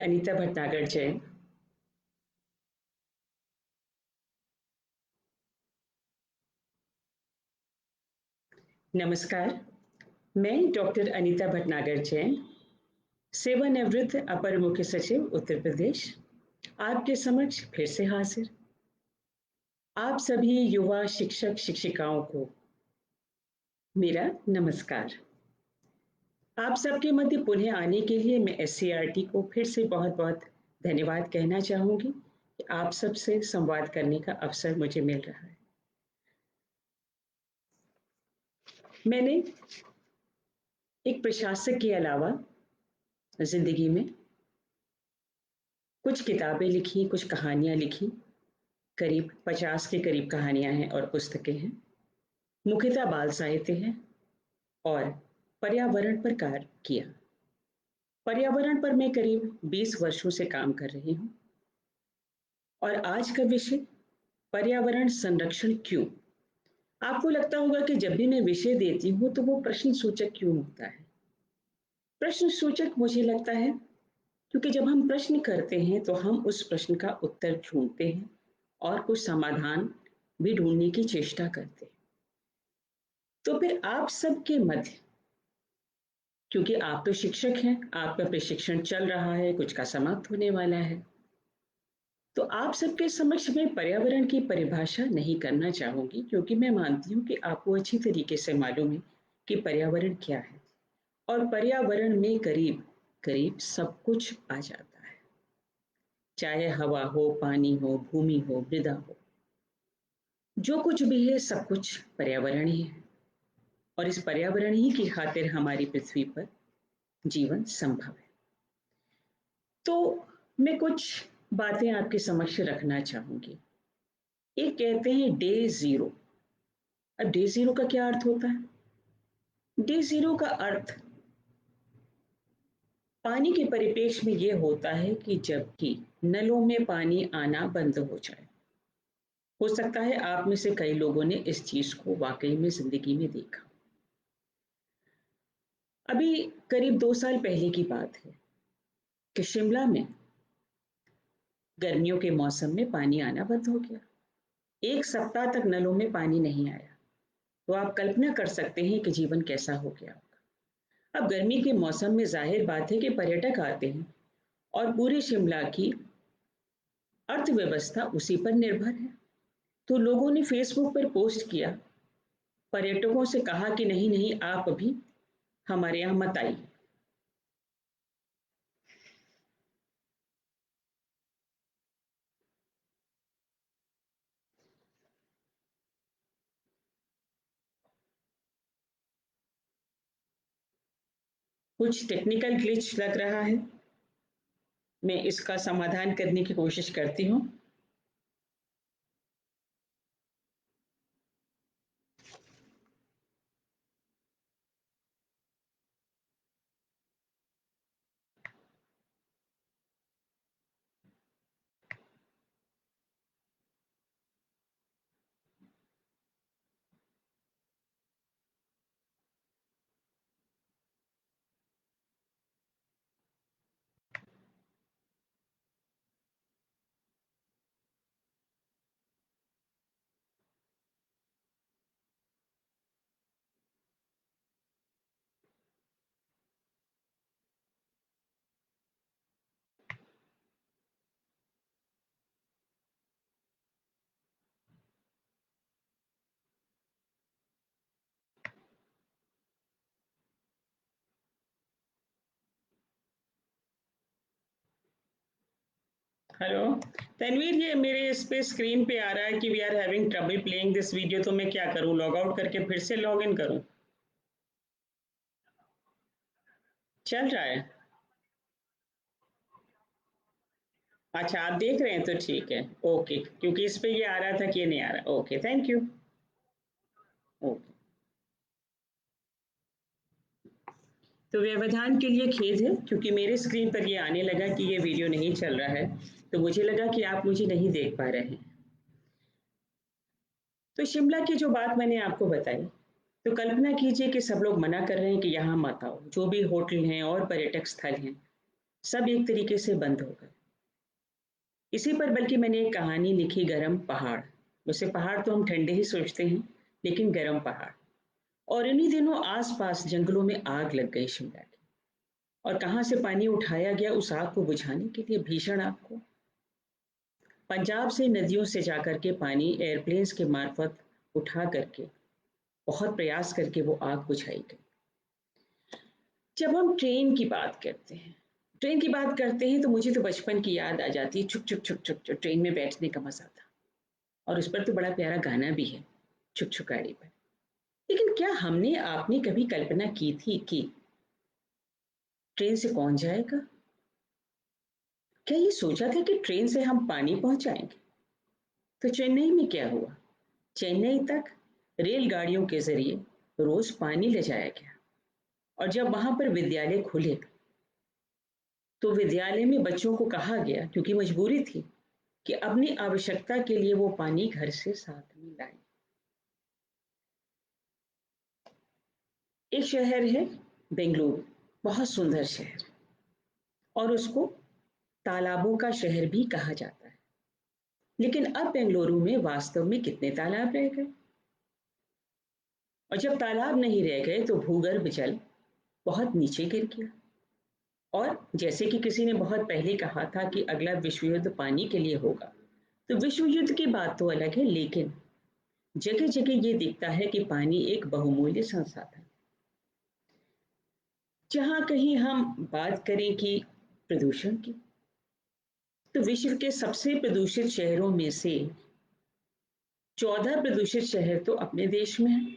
अनीता भटनागर जैन। नमस्कार। मैं डॉक्टर अनीता भटनागर जैन, सेवानिवृत्त अपर मुख्य सचिव उत्तर प्रदेश, आपके समक्ष फिर से हाजिर। आप सभी युवा शिक्षक शिक्षिकाओं को मेरा नमस्कार। आप सबके मध्य पुनः आने के लिए मैं एससीईआरटी को फिर से बहुत बहुत धन्यवाद कहना चाहूंगी कि आप सबसे संवाद करने का अवसर मुझे मिल रहा है। मैंने एक प्रशासक के अलावा जिंदगी में कुछ किताबें लिखी, कुछ कहानियां लिखी। करीब 50 के करीब कहानियां हैं और पुस्तकें हैं। मुख्यतः बाल साहित्य है और पर्यावरण पर कार्य किया। पर्यावरण पर मैं करीब 20 वर्षों से काम कर रही हूँ और आज का विषय पर्यावरण संरक्षण क्यों। आपको लगता होगा कि जब भी मैं विषय देती हूँ तो वो प्रश्न सूचक क्यों होता है। प्रश्न सूचक मुझे लगता है क्योंकि जब हम प्रश्न करते हैं तो हम उस प्रश्न का उत्तर ढूंढते हैं और कुछ समाधान भी ढूंढने की चेष्टा करते हैं। तो फिर आप सबके मध्य, क्योंकि आप तो शिक्षक हैं, आपका प्रशिक्षण चल रहा है, कुछ का समाप्त होने वाला है, तो आप सबके समक्ष मैं पर्यावरण की परिभाषा नहीं करना चाहूंगी, क्योंकि मैं मानती हूँ कि आपको अच्छी तरीके से मालूम है कि पर्यावरण क्या है। और पर्यावरण में करीब करीब सब कुछ आ जाता है, चाहे हवा हो, पानी हो, भूमि हो, मृदा हो, जो कुछ भी है सब कुछ पर्यावरण ही है। और इस पर्यावरण ही की खातिर हमारी पृथ्वी पर जीवन संभव है। तो मैं कुछ बातें आपके समक्ष रखना चाहूंगी। एक कहते हैं डे जीरो। अब डे जीरो का क्या अर्थ होता है? डे जीरो का अर्थ पानी के परिपेक्ष में यह होता है कि जबकि नलों में पानी आना बंद हो जाए। हो सकता है आप में से कई लोगों ने इस चीज को वाकई में जिंदगी में देखा। अभी करीब 2 साल पहले की बात है कि शिमला में गर्मियों के मौसम में पानी आना बंद हो गया। 1 सप्ताह तक नलों में पानी नहीं आया। तो आप कल्पना कर सकते हैं कि जीवन कैसा हो गया होगा। अब गर्मी के मौसम में जाहिर बात है कि पर्यटक आते हैं और पूरी शिमला की अर्थव्यवस्था उसी पर निर्भर है। तो लोगों ने फेसबुक पर पोस्ट किया, पर्यटकों से कहा कि नहीं नहीं, आप अभी हमारे यहाँ मत आइए। कुछ टेक्निकल ग्लिच लग रहा है, मैं इसका समाधान करने की कोशिश करती हूँ। हेलो तनवीर, ये मेरे इस पे स्क्रीन पे आ रहा है कि we are having trouble playing this video. तो मैं क्या करूं, लॉग आउट करके फिर से लॉग इन करूं? चल रहा है? अच्छा, आप देख रहे हैं तो ठीक है। ओके, क्योंकि इस पे ये आ रहा था कि ये नहीं आ रहा। Okay, thank you. ओके, तो व्यवधान के लिए खेद है, क्योंकि मेरे स्क्रीन पर ये आने लगा कि ये वीडियो नहीं चल रहा है, तो मुझे लगा कि आप मुझे नहीं देख पा रहे हैं। तो शिमला की जो बात मैंने आपको बताई, तो कल्पना कीजिए कि सब लोग मना कर रहे हैं कि यहाँ मत आओ। जो भी होटल हैं और पर्यटक स्थल हैं, सब एक तरीके से बंद हो गए। इसी पर बल्कि मैंने एक कहानी लिखी, गरम पहाड़। वैसे पहाड़ तो हम ठंडे ही सोचते हैं, लेकिन गरम पहाड़। और इन्हीं दिनों आसपास जंगलों में आग लग गई शिमला की। और कहाँ से पानी उठाया गया उस आग को बुझाने के लिए, भीषण आग को? पंजाब से नदियों से जाकर के पानी एयरप्लेन्स के मार्फत उठा करके, बहुत प्रयास करके वो आग बुझाई गई। जब हम ट्रेन की बात करते हैं, तो मुझे तो बचपन की याद आ जाती है। छुक छुक छुक छुक छुक, ट्रेन में बैठने का मजा था। और उस पर तो बड़ा प्यारा गाना भी है, छुक छुक गाड़ी पर। लेकिन क्या हमने आपने कभी कल्पना की थी कि ट्रेन से कौन जाएगा? क्या ये सोचा था कि ट्रेन से हम पानी पहुंचाएंगे? तो चेन्नई में क्या हुआ? चेन्नई तक रेलगाड़ियों के जरिए रोज पानी ले जाया गया। और जब वहां पर विद्यालय खुले, तो विद्यालय में बच्चों को कहा गया, क्योंकि मजबूरी थी, कि अपनी आवश्यकता के लिए वो पानी घर से साथ में लाएं। एक शहर है बेंगलुरु, बहुत सुंदर शहर, और उसको तालाबों का शहर भी कहा जाता है। लेकिन अब बेंगलुरु में वास्तव में कितने तालाब रह गए? और जब तालाब नहीं रह गए तो भूगर्भ जल बहुत नीचे गिर गया। और जैसे कि किसी ने बहुत पहले कहा था कि अगला विश्व युद्ध पानी के लिए होगा, तो विश्व युद्ध की बात तो अलग है, लेकिन जगह जगह ये दिखता है कि पानी एक बहुमूल्य संसाधन। जहां कहीं हम बात करें कि प्रदूषण की, तो विश्व के सबसे प्रदूषित शहरों में से 14 प्रदूषित शहर तो अपने देश में है।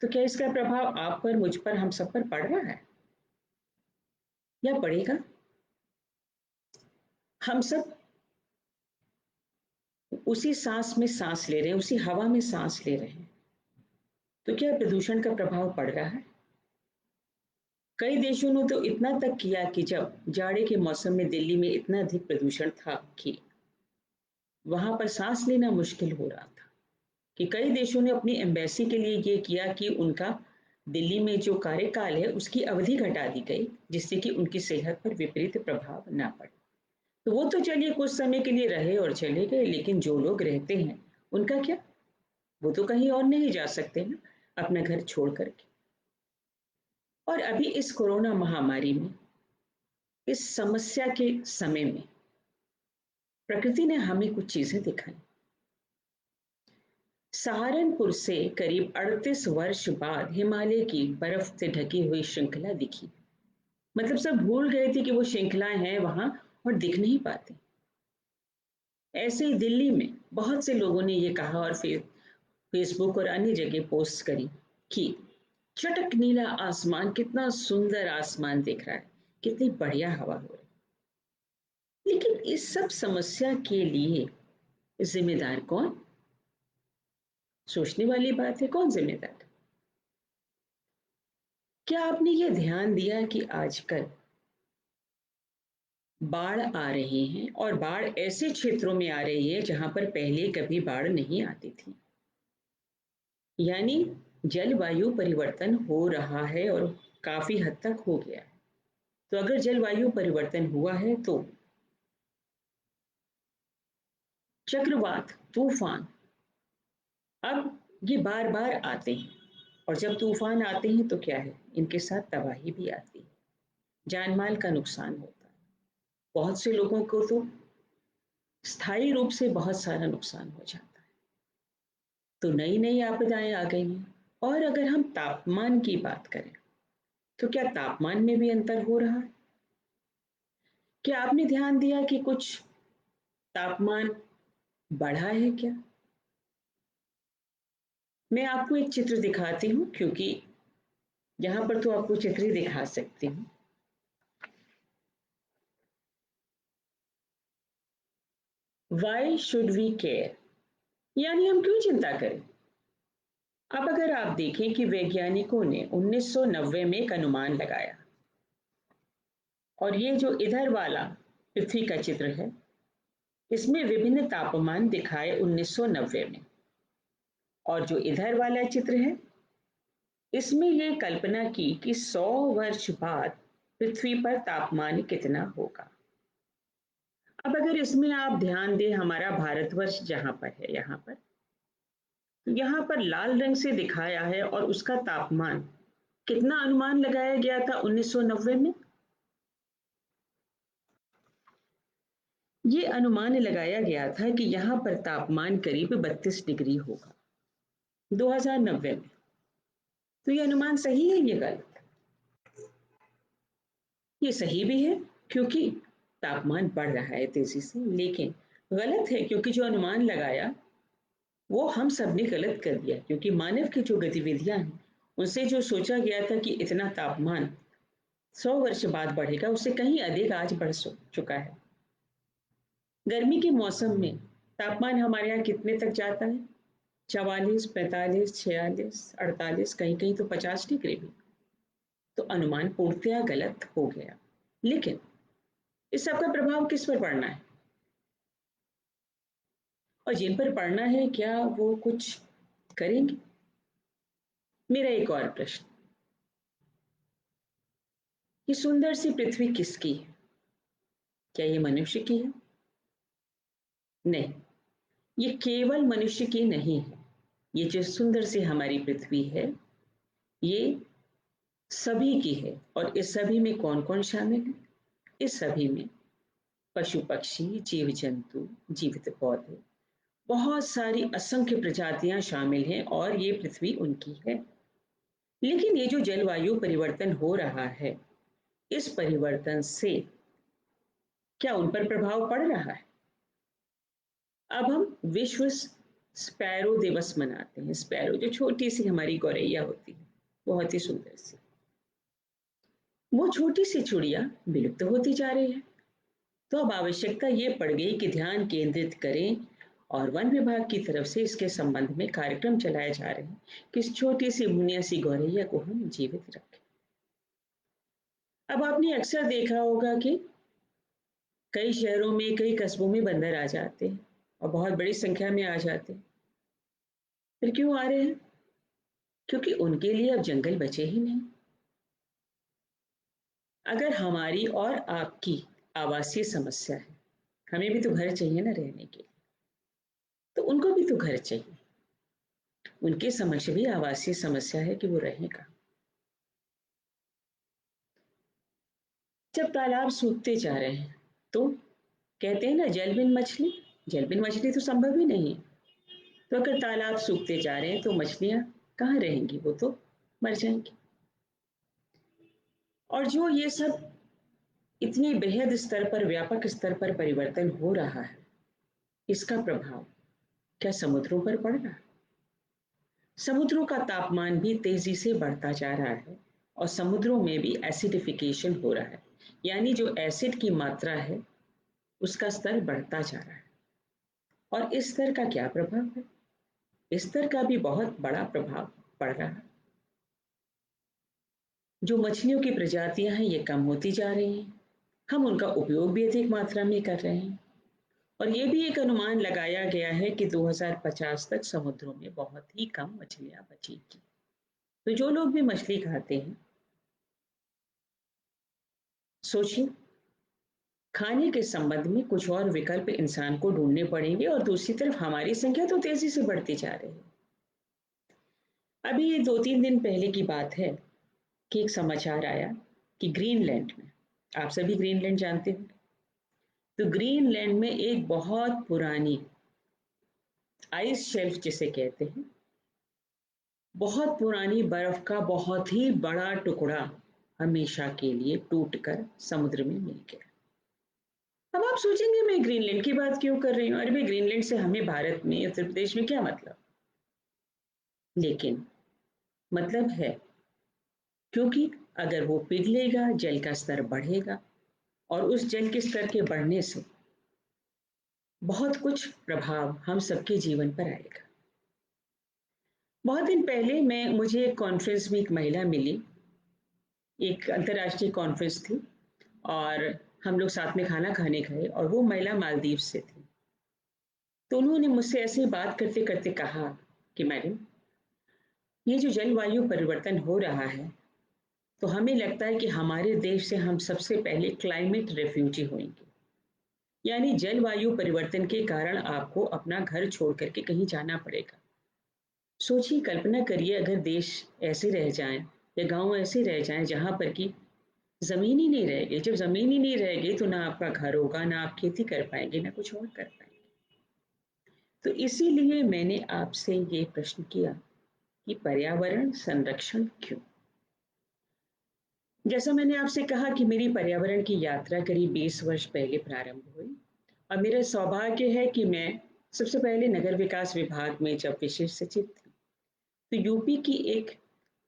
तो क्या इसका प्रभाव आप पर, मुझ पर, हम सब पर पड़ रहा है या पड़ेगा? हम सब उसी सांस में सांस ले रहे हैं, उसी हवा में सांस ले रहे हैं। तो क्या प्रदूषण का प्रभाव पड़ रहा है? कई देशों ने तो इतना तक किया कि जब जाड़े के मौसम में दिल्ली में इतना अधिक प्रदूषण था कि वहां पर सांस लेना मुश्किल हो रहा था, कि कई देशों ने अपनी एम्बेसी के लिए ये किया कि उनका दिल्ली में जो कार्यकाल है उसकी अवधि घटा दी गई, जिससे कि उनकी सेहत पर विपरीत प्रभाव ना पड़े। तो वो तो चलिए कुछ समय के लिए रहे और चले गए, लेकिन जो लोग रहते हैं उनका क्या? वो तो कहीं और नहीं जा सकते ना, अपना घर छोड़ करके। और अभी इस कोरोना महामारी में, इस समस्या के समय में, प्रकृति ने हमें कुछ चीजें दिखाई। सहारनपुर से करीब 38 वर्ष बाद हिमालय की बर्फ से ढकी हुई श्रृंखला दिखी। मतलब सब भूल गए थे कि वो श्रृंखलाएं हैं वहां, और दिख नहीं पाती। ऐसे ही दिल्ली में बहुत से लोगों ने ये कहा और फेसबुक और अन्य जगह पोस्ट करी कि चटक नीला आसमान, कितना सुंदर आसमान दिख रहा है, कितनी बढ़िया हवा हो रही। लेकिन इस सब समस्या के लिए जिम्मेदार कौन? सोचने वाली बात है, कौन जिम्मेदार? क्या आपने ये ध्यान दिया कि आजकल बाढ़ आ रही हैं, और बाढ़ ऐसे क्षेत्रों में आ रही है जहां पर पहले कभी बाढ़ नहीं आती थी? यानी जलवायु परिवर्तन हो रहा है, और काफी हद तक हो गया है। तो अगर जलवायु परिवर्तन हुआ है तो चक्रवात, तूफान, अब ये बार बार आते हैं। और जब तूफान आते हैं तो क्या है, इनके साथ तबाही भी आती है, जान माल का नुकसान होता है। बहुत से लोगों को तो स्थायी रूप से बहुत सारा नुकसान हो जाता है। तो नई नई आपदाएं आ गई हैं। और अगर हम तापमान की बात करें, तो क्या तापमान में भी अंतर हो रहा है? क्या आपने ध्यान दिया कि कुछ तापमान बढ़ा है क्या? मैं आपको एक चित्र दिखाती हूँ, क्योंकि यहाँ पर तो आपको चित्र ही दिखा सकती हूँ। वाई शुड वी केयर, यानी हम क्यों चिंता करें? अब अगर आप देखें कि वैज्ञानिकों ने 1990 में एक अनुमान लगाया, और ये जो इधर वाला पृथ्वी का चित्र है, इसमें विभिन्न तापमान दिखाए 1990 में। और जो इधर वाला चित्र है, इसमें ये कल्पना की कि 100 वर्ष बाद पृथ्वी पर तापमान कितना होगा। अब अगर इसमें आप ध्यान दें, हमारा भारतवर्ष जहां पर है, यहाँ पर, तो यहाँ पर लाल रंग से दिखाया है और उसका तापमान कितना अनुमान लगाया गया था 1990 में। ये अनुमान लगाया गया था कि यहाँ पर तापमान करीब 32 डिग्री होगा 2090 में। तो ये अनुमान सही है, ये गलत? ये सही भी है क्योंकि तापमान बढ़ रहा है तेजी से, लेकिन गलत है क्योंकि जो अनुमान लगाया वो हम सब ने गलत कर दिया, क्योंकि मानव की जो गतिविधियां हैं उनसे जो सोचा गया था कि इतना तापमान 100 वर्ष बाद बढ़ेगा, उससे कहीं अधिक आज बढ़ चुका है। गर्मी के मौसम में तापमान हमारे यहाँ कितने तक जाता है? 44, 45, 46, 48, कहीं कहीं तो 50 डिग्री भी। तो अनुमान पूर्णतया गलत हो गया। लेकिन इस सबका प्रभाव किस पर पड़ना है, और जिन पर पड़ना है क्या वो कुछ करेंगे? मेरा एक और प्रश्न, ये सुंदर सी पृथ्वी किसकी है? क्या ये मनुष्य की है? नहीं, ये केवल मनुष्य की नहीं है। ये जो सुंदर सी हमारी पृथ्वी है, ये सभी की है। और इस सभी में कौन कौन शामिल है? इस सभी में पशु पक्षी, जीव जंतु, जीवित पौधे, बहुत सारी असंख्य प्रजातियां शामिल हैं और ये पृथ्वी उनकी है। लेकिन ये जो जलवायु परिवर्तन हो रहा है, इस परिवर्तन से क्या उन पर प्रभाव पड़ रहा है? अब हम विश्व स्पैरो दिवस मनाते हैं। स्पैरो जो छोटी सी हमारी गौरैया होती है, बहुत ही सुंदर सी, वो छोटी सी चिड़िया विलुप्त होती जा रही है। तो अब आवश्यकता ये पड़ गई कि ध्यान केंद्रित करें और वन विभाग की तरफ से इसके संबंध में कार्यक्रम चलाए जा रहे हैं कि इस छोटी सी मुनिया सी गौरैया को हम जीवित रखें। अब आपने अक्सर देखा होगा कि कई शहरों में, कई कस्बों में बंदर आ जाते हैं और बहुत बड़ी संख्या में आ जाते हैं। फिर क्यों आ रहे हैं? क्योंकि उनके लिए अब जंगल बचे ही नहीं। अगर हमारी और आपकी आवासीय समस्या है, हमें भी तो घर चाहिए ना रहने के लिए, तो उनको भी तो घर चाहिए। उनके समक्ष भी आवासीय समस्या है कि वो रहें कहाँ। जब तालाब सूखते जा रहे हैं तो कहते हैं ना, जल बिन मछली, जल बिन मछली तो संभव ही नहीं है। तो अगर तालाब सूखते जा रहे हैं तो मछलियां कहाँ रहेंगी? वो तो मर जाएंगी। और जो ये सब इतनी बेहद स्तर पर, व्यापक स्तर पर परिवर्तन हो रहा है, इसका प्रभाव क्या समुद्रों पर पड़ रहा है? समुद्रों का तापमान भी तेजी से बढ़ता जा रहा है और समुद्रों में भी एसिडिफिकेशन हो रहा है, यानी जो एसिड की मात्रा है उसका स्तर बढ़ता जा रहा है। और इस स्तर का क्या प्रभाव है? इस स्तर का भी बहुत बड़ा प्रभाव पड़ रहा है। जो मछलियों की प्रजातियां हैं ये कम होती जा रही हैं, हम उनका उपयोग भी अधिक मात्रा में कर रहे हैं। और ये भी एक अनुमान लगाया गया है कि 2050 तक समुद्रों में बहुत ही कम मछलियां बचेगी। तो जो लोग भी मछली खाते हैं, सोचिए, खाने के संबंध में कुछ और विकल्प इंसान को ढूंढने पड़ेंगे और दूसरी तरफ हमारी संख्या तो तेजी से बढ़ती जा रही है। अभी ये 2-3 दिन पहले की बात है कि एक समाचार आया कि ग्रीनलैंड में, आप सभी ग्रीनलैंड जानते हो, तो ग्रीनलैंड में एक बहुत पुरानी आइस शेल्फ जिसे कहते हैं, बहुत पुरानी बर्फ का बहुत ही बड़ा टुकड़ा हमेशा के लिए टूटकर समुद्र में मिल गया। अब आप सोचेंगे मैं ग्रीनलैंड की बात क्यों कर रही हूँ, अरे भाई ग्रीनलैंड से हमें भारत में, उत्तर प्रदेश में क्या मतलब? लेकिन मतलब है, क्योंकि अगर वो पिघलेगा जल का स्तर बढ़ेगा और उस जल के स्तर के बढ़ने से बहुत कुछ प्रभाव हम सबके जीवन पर आएगा। बहुत दिन पहले मुझे एक कॉन्फ्रेंस में एक महिला मिली, एक अंतर्राष्ट्रीय कॉन्फ्रेंस थी और हम लोग साथ में खाना खाने गए और वो महिला मालदीव से थी। तो उन्होंने मुझसे ऐसे ही बात करते करते कहा कि मैडम, ये जो जलवायु परिवर्तन हो रहा है, तो हमें लगता है कि हमारे देश से हम सबसे पहले क्लाइमेट रेफ्यूजी होंगे, यानी जलवायु परिवर्तन के कारण आपको अपना घर छोड़ करके कहीं जाना पड़ेगा। सोचिए, कल्पना करिए अगर देश ऐसे रह जाएं या गांव ऐसे रह जाएं जहां पर कि जमीन ही नहीं रहेगी। जब जमीन ही नहीं रहेगी तो ना आपका घर होगा, ना आप खेती कर पाएंगे, ना कुछ और कर पाएंगे। तो इसीलिए मैंने आपसे ये प्रश्न किया कि पर्यावरण संरक्षण क्यों। जैसा मैंने आपसे कहा कि मेरी पर्यावरण की यात्रा करीब 20 वर्ष पहले प्रारंभ हुई और मेरा सौभाग्य है कि मैं सबसे पहले नगर विकास विभाग में जब विशेष सचिव थी तो यूपी की एक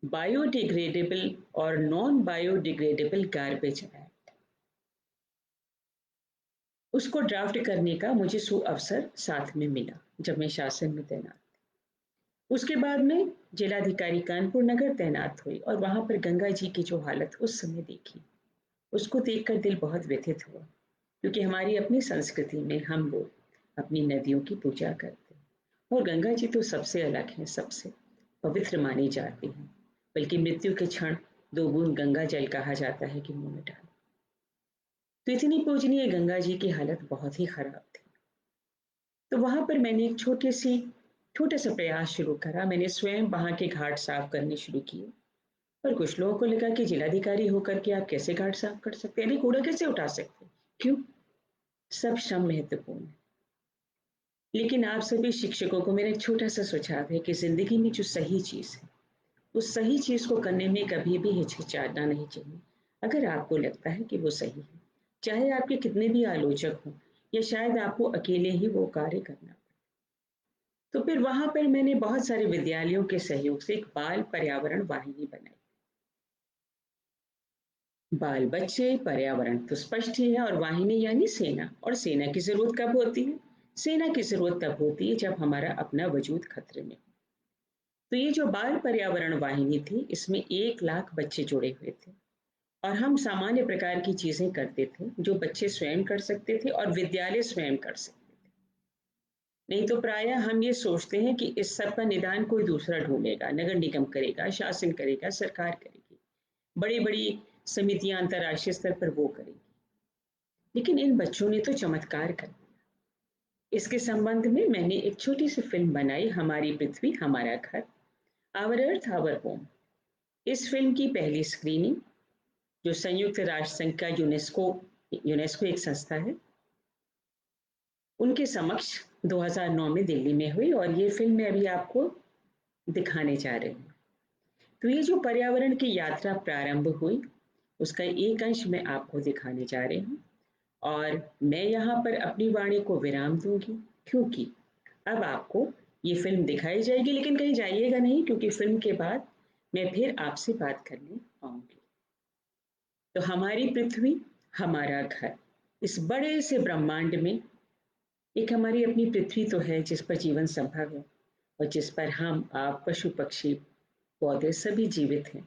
बायोडिग्रेडेबल और नॉन बायोडिग्रेडेबल गार्बेज एक्ट, उसको ड्राफ्ट करने का मुझे सुअवसर साथ में मिला जब मैं शासन में तैनात। उसके बाद में जिलाधिकारी कानपुर नगर तैनात हुई और वहां पर गंगा जी की जो हालत उस समय देखी, उसको देखकर दिल बहुत व्यथित हुआ, क्योंकि हमारी अपनी संस्कृति में हम लोग अपनी नदियों की पूजा करते हैं और गंगा जी तो सबसे अलग है, सबसे पवित्र मानी जाती है। बल्कि मृत्यु के क्षण 2 बूंद गंगा जल कहा जाता है कि मुंह में डालो। तो इतनी पूजनीय गंगा जी की हालत बहुत ही खराब थी। तो वहां पर मैंने एक छोटा सा प्रयास शुरू करा। मैंने स्वयं वहां के घाट साफ करने शुरू किए और कुछ लोगों को लगा कि जिलाधिकारी होकर के आप कैसे घाट साफ कर सकते हैं, अरे कूड़ा कैसे उठा सकते हैं, क्यों, सब श्रम महत्वपूर्ण है। लेकिन आप सभी शिक्षकों को मेरा एक छोटा सा सुझाव है कि जिंदगी में जो सही चीज है उस सही चीज को करने में कभी भी हिचकिचाना नहीं चाहिए। अगर आपको लगता है कि वो सही है, चाहे आपके कितने भी आलोचक हों या शायद आपको अकेले ही वो कार्य करना, तो फिर वहां पर मैंने बहुत सारे विद्यालयों के सहयोग से एक बाल पर्यावरण वाहिनी बनाई। बाल बच्चे पर्यावरण तो स्पष्ट ही है, और वाहिनी यानी सेना। और सेना की जरूरत कब होती है? सेना की जरूरत तब होती है जब हमारा अपना वजूद खतरे में हो। तो ये जो बाल पर्यावरण वाहिनी थी, इसमें 1 लाख बच्चे जुड़े हुए थे और हम सामान्य प्रकार की चीजें करते थे जो बच्चे स्वयं कर सकते थे और विद्यालय स्वयं कर सकते थे। नहीं तो प्रायः हम ये सोचते हैं कि इस सब का निदान कोई दूसरा ढूंढेगा, नगर निगम करेगा, शासन करेगा, सरकार करेगी, बड़ी बड़ी समितियां अंतर्राष्ट्रीय स्तर पर वो करेगी। लेकिन इन बच्चों ने तो चमत्कार कर दिया। इसके संबंध में मैंने एक छोटी सी फिल्म बनाई, हमारी पृथ्वी हमारा घर, आवर अर्थ आवर होम। इस फिल्म की पहली स्क्रीनिंग, जो संयुक्त राष्ट्र संघ का यूनेस्को यूनेस्को एक संस्था है, उनके समक्ष 2009 में दिल्ली में हुई और ये फिल्म मैं अभी आपको दिखाने जा रही हूँ। तो ये जो पर्यावरण की यात्रा प्रारंभ हुई, उसका एक अंश मैं आपको दिखाने जा रही हूँ और मैं यहाँ पर अपनी वाणी को विराम दूंगी, क्योंकि अब आपको ये फिल्म दिखाई जाएगी। लेकिन कहीं जाइएगा नहीं, क्योंकि फिल्म के बाद मैं फिर आपसे बात करने आऊंगी। तो हमारी पृथ्वी हमारा घर, इस बड़े से ब्रह्मांड में एक हमारी अपनी पृथ्वी तो है जिस पर जीवन संभव है और जिस पर हम, आप, पशु पक्षी, पौधे सभी जीवित हैं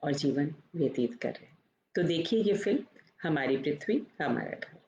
और जीवन व्यतीत कर रहे हैं। तो देखिए ये फिल्म, हमारी पृथ्वी हमारा घर।